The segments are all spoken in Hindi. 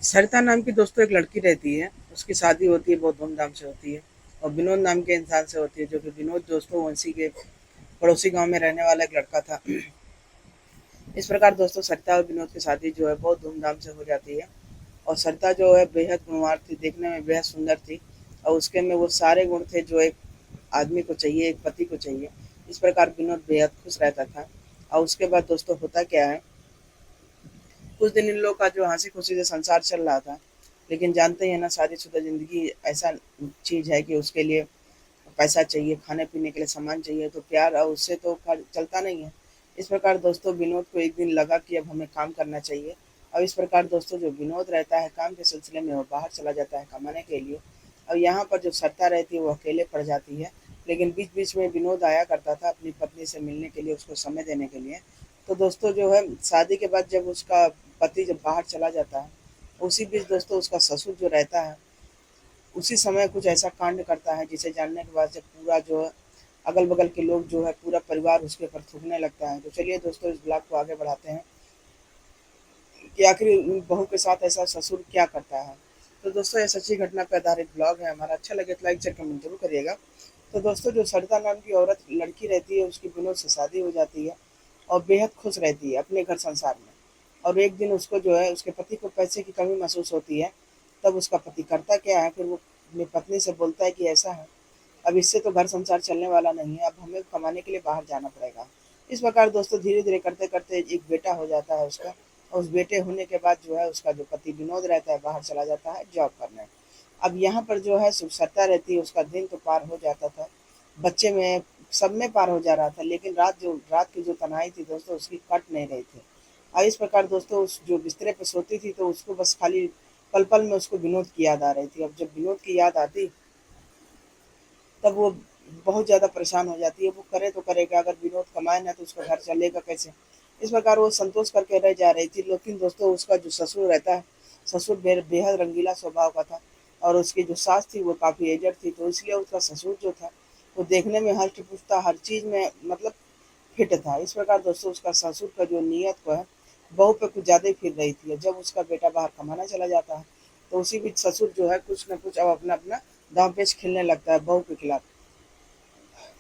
सरिता नाम की दोस्तों एक लड़की रहती है। उसकी शादी होती है, बहुत धूमधाम से होती है। और विनोद नाम के इंसान से होती है, जो कि विनोद दोस्तों वंशी के पड़ोसी गांव में रहने वाला एक लड़का था। इस प्रकार दोस्तों सरिता और विनोद की शादी जो है बहुत धूमधाम से हो जाती है। और सरिता जो है बेहद गुणवार थी, देखने में बेहद सुंदर थी। और उसके में वो सारे गुण थे जो एक आदमी को चाहिए, एक पति को चाहिए। इस प्रकार विनोद बेहद खुश रहता था। और उसके बाद दोस्तों होता क्या है, कुछ दिन इन लोग का जो हंसी खुशी से संसार चल रहा था। लेकिन जानते ही है ना, शादीशुदा जिंदगी ऐसा चीज है कि उसके लिए पैसा चाहिए, खाने पीने के लिए सामान चाहिए, तो प्यार और उससे तो चलता नहीं है। इस प्रकार दोस्तों विनोद को एक दिन लगा कि अब हमें काम करना चाहिए। और इस प्रकार दोस्तों जो विनोद रहता है, काम के सिलसिले में वो बाहर चला जाता है कमाने के लिए। और यहाँ पर जो सरिता रहती है वो अकेले पड़ जाती है। लेकिन बीच बीच में विनोद आया करता था अपनी पत्नी से मिलने के लिए, उसको समय देने के लिए। तो दोस्तों जो है शादी के बाद जब उसका पति जब बाहर चला जाता है, उसी बीच दोस्तों उसका ससुर जो रहता है उसी समय कुछ ऐसा कांड करता है, जिसे जानने के बाद जब पूरा जो है अगल बगल के लोग जो है पूरा परिवार उसके ऊपर थूकने लगता है। तो चलिए दोस्तों इस ब्लॉग को आगे बढ़ाते हैं कि आखिर बहू के साथ ऐसा ससुर क्या करता है। तो दोस्तों ये सच्ची घटना पर आधारित ब्लॉग है हमारा। अच्छा लगे तो लाइक शेयर कमेंट जरूर करिएगा। तो दोस्तों जो सरिता नाम की औरत लड़की रहती है, उसकी विनोद से शादी हो जाती है। और बेहद खुश रहती है अपने घर संसार में। और एक दिन उसको जो है उसके पति को पैसे की कमी महसूस होती है। तब उसका पति करता क्या है, फिर वो अपनी पत्नी से बोलता है कि ऐसा है, अब इससे तो घर संसार चलने वाला नहीं है, अब हमें कमाने के लिए बाहर जाना पड़ेगा। इस प्रकार दोस्तों धीरे धीरे करते करते एक बेटा हो जाता है उसका। और उस बेटे होने के बाद जो है उसका जो पति विनोद रहता है बाहर चला जाता है जॉब करने। अब यहाँ पर जो है सुसरता रहती है, उसका दिन तो पार हो जाता था, बच्चे में सब में पार हो जा रहा था। लेकिन रात की जो तन्हाई थी दोस्तों उसकी कट नहीं रही थी। और इस प्रकार दोस्तों उस जो बिस्तरे पे सोती थी तो उसको बस खाली पल पल में उसको विनोद की याद आ रही थी। अब जब विनोद की याद आती तब वो बहुत ज़्यादा परेशान हो जाती है। वो करे तो करे क्या, अगर विनोद कमाए ना तो उसका घर चलेगा कैसे। इस प्रकार वो संतोष करके रह जा रही थी। लेकिन दोस्तों उसका जो ससुर रहता है, ससुर बेहद रंगीला स्वभाव का था। और उसकी जो सास थी वो काफ़ी एजड थी, तो इसलिए उसका ससुर जो था वो देखने में हष्ट पुष्ट था, हर चीज़ में मतलब फिट था। इस प्रकार दोस्तों उसका ससुर का जो नीयत को है बहू पे कुछ ज़्यादा ही फिर रही थी। जब उसका बेटा बाहर कमाना चला जाता है तो उसी बीच ससुर जो है कुछ न कुछ अब अपना अपना दांव पेच खेलने लगता है बहू के खिलाफ।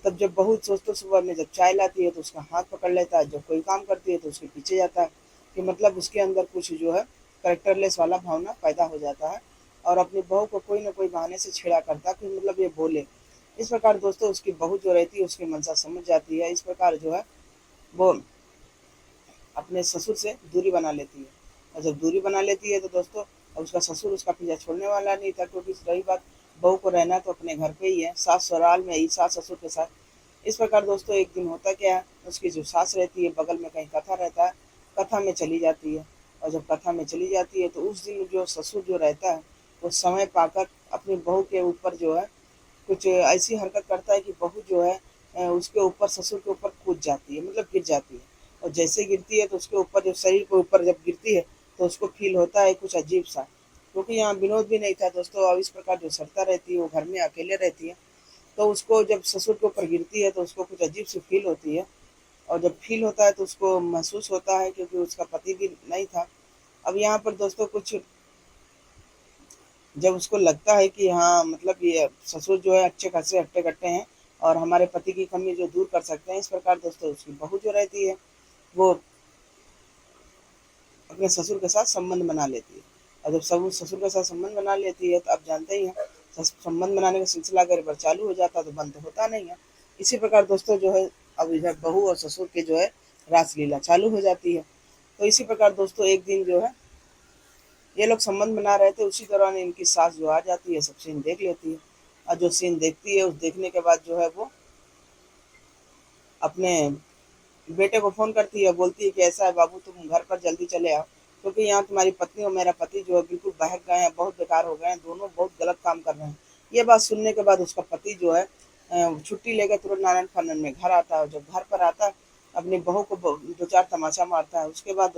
तब जब बहू दोस्तों सुबह में जब चाय लाती है तो उसका हाथ पकड़ लेता है, जब कोई काम करती है तो उसके पीछे जाता है। कि मतलब उसके अंदर कुछ जो है करेक्टरलेस वाला भावना पैदा हो जाता है। और अपनी बहू को कोई ना कोई बहाने से छेड़ा करता है कि मतलब ये बोले। इस प्रकार दोस्तों उसकी बहू जो रहती है उसकी मंशा समझ जाती है। इस प्रकार जो है वो अपने ससुर से दूरी बना लेती है। और जब दूरी बना लेती है तो दोस्तों अब उसका ससुर उसका पीछा छोड़ने वाला नहीं था, क्योंकि रही बात बहू को रहना तो अपने घर पे ही है, सास ससुराल में ही, सास ससुर के साथ। इस प्रकार दोस्तों एक दिन होता क्या है, उसकी जो सास रहती है बगल में कहीं कथा रहता है, कथा में चली जाती है। और जब कथा में चली जाती है तो उस दिन जो ससुर जो रहता है वो समय पाकर अपनी बहू के ऊपर जो है कुछ ऐसी हरकत करता है कि बहू जो है उसके ऊपर ससुर के ऊपर कूद जाती है, मतलब गिर जाती है। और जैसे गिरती है तो उसके ऊपर जब शरीर के ऊपर जब गिरती है तो उसको फील होता है कुछ अजीब सा, क्योंकि यहाँ विनोद भी नहीं था दोस्तों। और इस प्रकार जो सरिता रहती है वो घर में अकेले रहती है। तो उसको जब ससुर के ऊपर गिरती है तो उसको कुछ अजीब सी फील होती है। और जब फील होता है तो उसको महसूस होता है, क्योंकि उसका पति भी नहीं था। अब यहाँ पर दोस्तों कुछ जब उसको लगता है कि हाँ मतलब ये ससुर जो है अच्छे खासे हट्टे कट्टे हैं और हमारे पति की कमी जो दूर कर सकते हैं। इस प्रकार दोस्तों उसकी बहू जो रहती है वो अपने ससुर के साथ संबंध बना लेती है। और जब सब ससुर के साथ संबंध बना लेती है तो आप जानते ही हैं, संबंध बनाने का सिलसिला अगर एक बार चालू हो जाता है तो बंद तो होता नहीं है। इसी प्रकार दोस्तों जो है अब इधर बहू और ससुर के जो है रासलीला चालू हो जाती है। तो इसी प्रकार दोस्तों एक दिन जो है ये लोग संबंध बना रहे थे, उसी दौरान इनकी सास जो आ जाती है, सब सीन देख लेती है। और जो सीन देखती है उस देखने के बाद जो है वो अपने बेटे को फ़ोन करती है, बोलती है कि ऐसा है बाबू, तुम घर पर जल्दी चले आओ, क्योंकि यहाँ तुम्हारी पत्नी और मेरा पति जो है बिल्कुल बहक गए हैं, बहुत बेकार हो गए हैं, दोनों बहुत गलत काम कर रहे हैं। ये बात सुनने के बाद उसका पति जो है छुट्टी लेकर तुरंत नारायण फानन में घर आता है। और जब घर पर आता है अपनी बहू को दो चार तमाचा मारता है। उसके बाद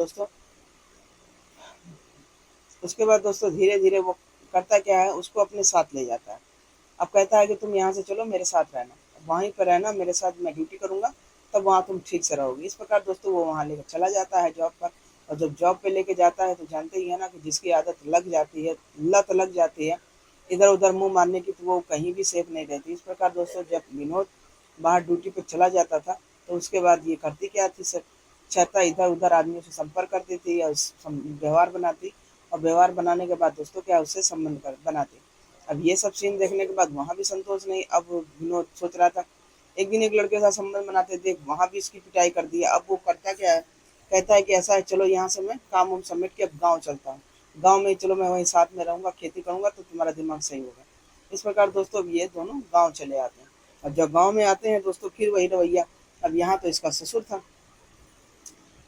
दोस्तों धीरे धीरे वो करता क्या है, उसको अपने साथ ले जाता है। अब कहता है कि तुम यहाँ से चलो, मेरे साथ रहना, वहीं पर रहना मेरे साथ, मैं ड्यूटी करूँगा, तब वहाँ तुम ठीक से रहोगी। इस प्रकार दोस्तों वो वहाँ लेकर चला जाता है जॉब पर। और जब जॉब पे लेके जाता है तो जानते ही है ना कि जिसकी आदत लग जाती है, लत लग जाती है इधर उधर मुंह मारने की, तो वो कहीं भी सेफ नहीं रहती। इस प्रकार दोस्तों जब विनोद बाहर ड्यूटी पे चला जाता था तो उसके बाद ये करती क्या थी सर, छाता इधर उधर आदमियों से संपर्क करती थी और व्यवहार बनाती, और व्यवहार बनाने के बाद दोस्तों क्या उससे संबंध बनाती। अब ये सब सीन देखने के बाद वहाँ भी संतोष नहीं, अब विनोद सोच रहा था एक दिन एक लड़के के साथ संबंध बनाते देख वहाँ भी इसकी पिटाई कर दी। अब वो करता क्या है, कहता है कि ऐसा है चलो यहाँ से मैं काम वाम समेट के अब गाँव चलता हूँ, गाँव में चलो मैं वहीं साथ में रहूँगा, खेती करूँगा तो तुम्हारा दिमाग सही होगा। इस प्रकार दोस्तों अब ये दोनों गाँव चले आते हैं। अब जब गाँव में आते हैं दोस्तों फिर वही रवैया। अब यहाँ तो इसका ससुर था।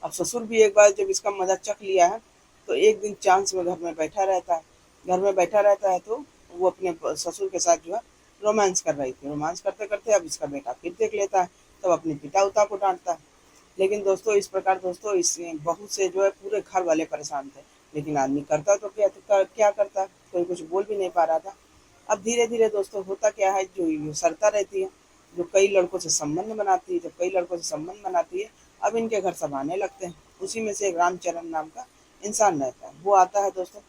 अब ससुर भी एक बार जब इसका मजा चख लिया है तो एक दिन चांस में घर में बैठा रहता है। घर में बैठा रहता है तो वो अपने ससुर के साथ जो है रोमांस कर रही थी। रोमांस करते करते अब इसका बेटा फिर देख लेता है, तब अपने पिता उता को डांटता है। लेकिन दोस्तों इस प्रकार दोस्तों इस बहू से जो है पूरे घर वाले परेशान थे। लेकिन आदमी करता तो क्या करता, कोई कुछ बोल भी नहीं पा रहा था। अब धीरे धीरे दोस्तों होता क्या है, जो ये सरता रहती है, जो कई लड़कों से संबंध बनाती है, जब कई लड़कों से संबंध बनाती है अब इनके घर सब आने लगते हैं। उसी में से एक रामचरण नाम का इंसान रहता है, वो आता है दोस्तों।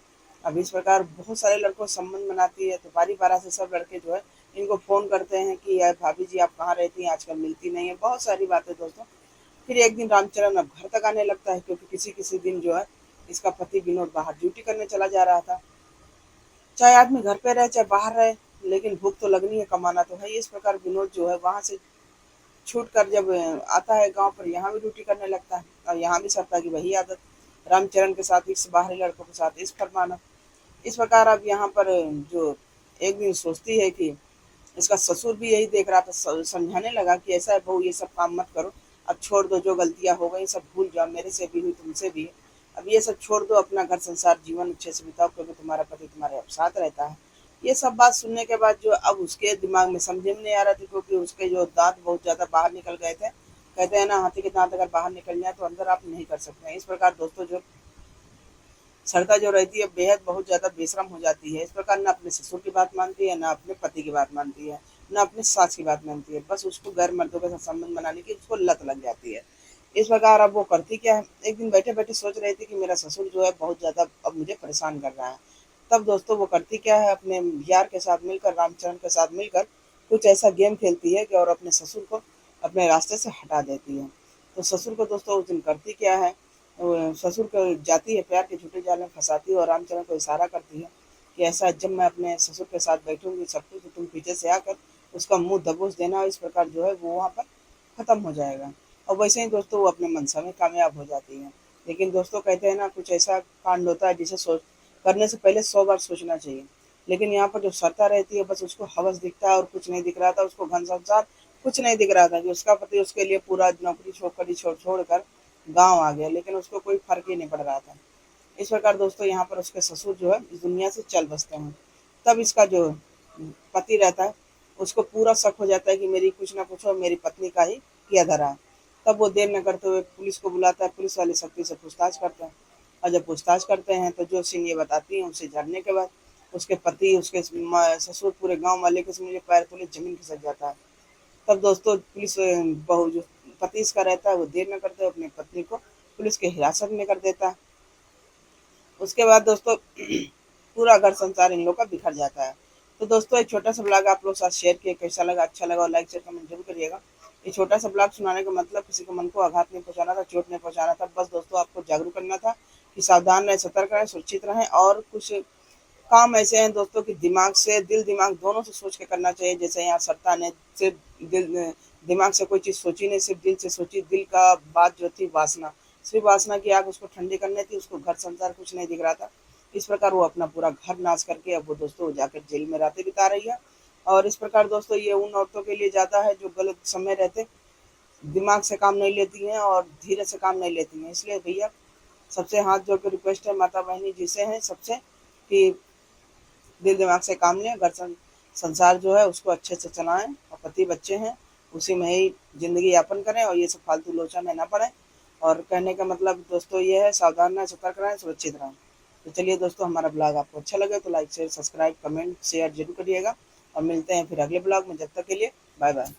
अब इस प्रकार बहुत सारे लड़कों से संबंध बनाती है तो बारी बारा से सब लड़के जो है इनको फ़ोन करते हैं कि यार भाभी जी आप कहाँ रहती हैं, आजकल मिलती नहीं है, बहुत सारी बातें दोस्तों। फिर एक दिन रामचरण अब घर तक आने लगता है, क्योंकि किसी किसी दिन जो है इसका पति विनोद बाहर ड्यूटी करने चला जा रहा था। चाहे आदमी घर पे रहे चाहे बाहर रहे, लेकिन भूख तो लगनी है, कमाना तो है ही। इस प्रकार विनोद जो है वहाँ से छूट कर जब आता है गांव पर, यहाँ भी ड्यूटी करने लगता है। और यहाँ भी सरता की वही आदत, रामचरण के साथ इस बाहरी लड़कों के साथ इस फरमाना। इस प्रकार अब यहाँ पर जो एक दिन सोचती है कि इसका ससुर भी यही देख रहा था, समझाने लगा कि ऐसा है बहू ये सब काम मत करो, अब छोड़ दो, जो गलतियाँ हो गई सब भूल जाओ, मेरे से भी हुई तुमसे भी, अब ये सब छोड़ दो, अपना घर संसार जीवन अच्छे से बिताओ, क्योंकि तुम्हारा पति तुम्हारे अब साथ रहता है। ये सब बात सुनने के बाद जो अब उसके दिमाग में समझे में नहीं आ रहा था, क्योंकि उसके जो दांत बहुत ज़्यादा बाहर निकल गए थे। कहते हैं ना हाथी के दांत अगर बाहर निकल जाए तो अंदर आप नहीं कर सकते हैं। इस प्रकार दोस्तों जो सरता जो रहती है बेहद बहुत ज़्यादा बेशरम हो जाती है। इस प्रकार ना अपने ससुर की बात मानती है, ना अपने पति की बात मानती है, ना अपने सास की बात मानती है, बस उसको गैर मर्दों के साथ संबंध बनाने की उसको लत लग जाती है। इस प्रकार अब वो करती क्या है, एक दिन बैठे बैठे सोच रही थी कि मेरा ससुर जो है बहुत ज़्यादा अब मुझे परेशान कर रहा है। तब दोस्तों वो करती क्या है, अपने यार के साथ मिलकर, रामचरण के साथ मिलकर कुछ ऐसा गेम खेलती है कि और अपने ससुर को अपने रास्ते से हटा देती है। तो ससुर को दोस्तों उस दिन करती क्या है, ससुर को जाती है प्यार के झूठे जाल में फंसाती है और रामचरण को इशारा करती है कि ऐसा जब मैं अपने ससुर के साथ बैठूंगी सब कुछ, तो तुम पीछे से आकर उसका मुंह दबोच देना, और इस प्रकार जो है वो वहाँ पर ख़त्म हो जाएगा। और वैसे ही दोस्तों वो अपने मनसा में कामयाब हो जाती है। लेकिन दोस्तों कहते हैं ना कुछ ऐसा कांड होता है जिसे सोच करने से पहले 100 बार सोचना चाहिए। लेकिन यहाँ पर जो सरता रहती है बस उसको हवस दिखता है और कुछ नहीं दिख रहा था, उसको घन संसार कुछ नहीं दिख रहा था कि उसका पति उसके लिए पूरा नौकरी छोड़ कर गाँव आ गया, लेकिन उसको कोई फर्क ही नहीं पड़ रहा था। इस प्रकार दोस्तों यहाँ पर उसके ससुर जो है इस दुनिया से चल बसते हैं। तब इसका जो पति रहता है उसको पूरा शक हो जाता है कि मेरी कुछ ना कुछ और मेरी पत्नी का ही किया धरा है। तब वो देर न करते हुए पुलिस को बुलाता है, पुलिस वाले सख्ती से पूछताछ करते हैं। और जब पूछताछ करते हैं तो जो सीन ये बताती हैं उसे जानने के बाद उसके पति उसके ससुर पूरे गाँव वाले के समझे पैर तले जमीन खिसक जाता है। तब दोस्तों पुलिस बहू जो पति इसका रहता है वो देर न करते हुए अपनी पत्नी को पुलिस के हिरासत में कर देता है। उसके बाद दोस्तों पूरा घर संसार इन लोग का बिखर जाता है। तो दोस्तों एक छोटा सा ब्लॉग आप लोग साथ शेयर किए, कैसा लगा, अच्छा लगा और लाइक शेयर कमेंट जरूर करिएगा। ये छोटा सा ब्लॉग सुनाने का मतलब किसी को मन को आघात नहीं पहुंचाना था, चोट नहीं पहुंचाना था, बस दोस्तों आपको जागरूक करना था कि सावधान रहें, सतर्क रहें, सुरक्षित रहें। और कुछ काम ऐसे हैं दोस्तों कि दिमाग से दिल दिमाग दोनों से सोच के करना चाहिए। जैसे यहाँ सत्ता ने सिर्फ दिमाग से कोई चीज़ सोची नहीं, सिर्फ दिल से सोची। दिल का बात जो थी वासना, सिर्फ वासना की आग उसको ठंडी करनी थी, उसको घर संसार कुछ नहीं दिख रहा था। इस प्रकार वो अपना पूरा घर नाश करके अब वो दोस्तों जाकर जेल में रातें बिता रही है। और इस प्रकार दोस्तों ये उन औरतों के लिए ज़्यादा है जो गलत समय रहते दिमाग से काम नहीं लेती हैं और धीरे से काम नहीं लेती हैं। इसलिए भैया सबसे हाथ जोड़ के रिक्वेस्ट है माता बहनी जी से है सबसे कि दिल दिमाग से काम लें, घर संसार जो है उसको अच्छे से चलाएं, और पति बच्चे हैं उसी में ही ज़िंदगी यापन करें और ये सब फालतू लोचा में ना पड़ें। और कहने का मतलब दोस्तों ये है, सावधान रहें, सतर्क रहें, सुरक्षित रहें। तो चलिए दोस्तों हमारा ब्लॉग आपको अच्छा लगे तो like share subscribe comment share जरूर करिएगा, और मिलते हैं फिर अगले ब्लॉग में। जब तक के लिए बाय बाय।